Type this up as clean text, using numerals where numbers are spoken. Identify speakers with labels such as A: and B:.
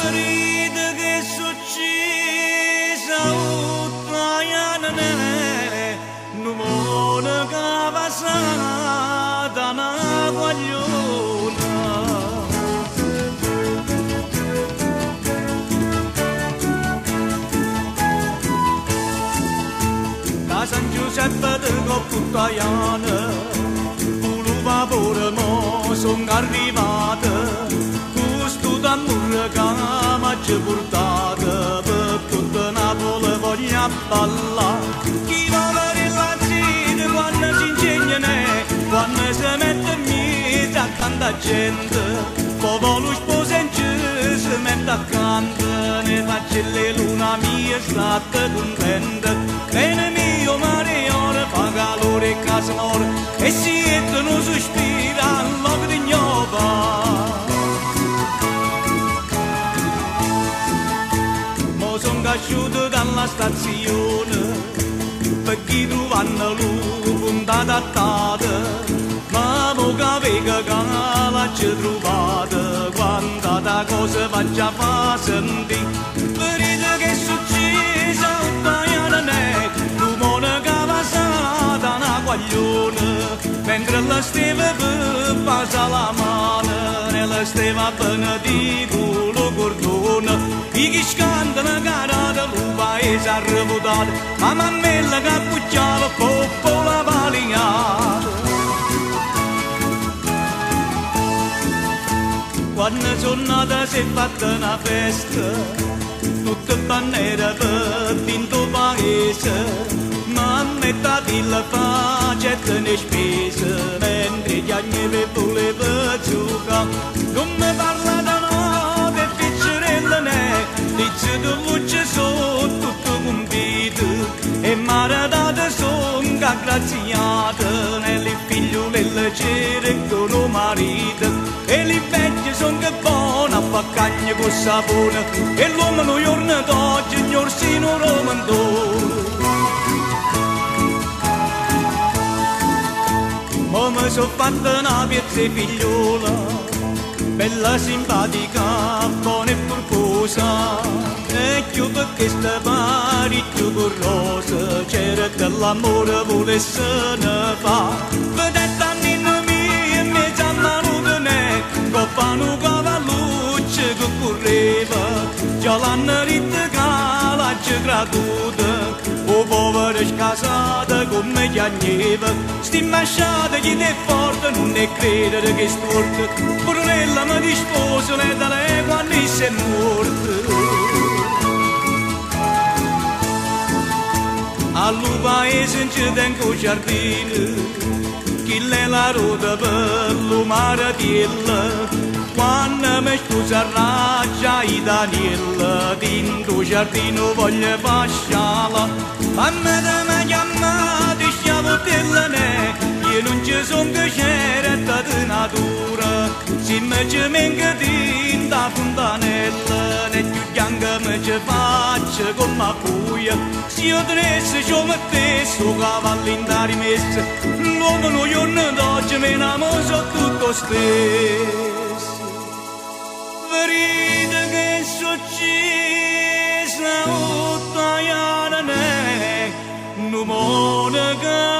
A: Ferite che successa uttaiano non vuole che passata una guagliona. Da San Giuseppe del uttaiano, un vapore mo sono arrivate. D'amore che m'ha portato per tutta Napoli voglio ballare. Chi vuole rilassare quando si ingegna, quando si mette in mezzo a tanta gente, poi vuole sposa in giù, si mette accanto, ne faccio le luna mia, state contenta. Bene mio marione, fa calore e casa mora, e si entrano sospira all'occhio di gnova. Sono cresciuto dalla stazione perché trovano lui puntata a tata, ma non capivo che l'ha trovata quanta cosa faccio a far sentire. Vedete che è successo uttaiano l'uomo che va stata una guagliona, mentre la stava per passare la mano e la stava benedito lo cordone. I che scandano cara del paese arrevotato, ma mammella che pucciava popola valignata. Quando sono nata si è fatta una festa, tutte bandiere per tinto paese, ma a metà della facetta ne spese, mentre gli anni per voleva giocare. Non mi parla da notte e piccerella ne, dice che luce sono tutto compito, e maradate sono graziate, nelle figliolelle cercano marito, e le vecchie sono che buone a baccagna con sapone, e l'uomo non giorno d'oggi, il orsino romandone. Ma mi sono fatta una piazza figliola, bella simpatica, buona e purposa, e più perché sta parecchio corrosa, c'era dell'amore volesse ne fa. Vedete annina mia, in mezzo a manuta ne, coppano cavalluccio che correva, già l'hanno ritta che l'ha gratuita, o povera scasata come gli agneva, sti masciate chi è forte non ne credere che è storta, Brunella mi disposa ne da lei quando si è morta. Allo paese non ci tengo giardino, chi l'è la ruota per l'umaratiella, quando mi sposa raggia i Daniela, dentro giardino voglio fasciala, ma me chiamate sciavotella ne, io non ci son che ceretta di natura, se mi ci venga dinta fontanella, ne più bianca mi ci faccio con ma buia, se io tenesse ciò mettesse un cavallo in da rimessa, l'uomo non giorno d'oggi me innamoro tutto stesso. Vedete che è successo uttaiano non monaca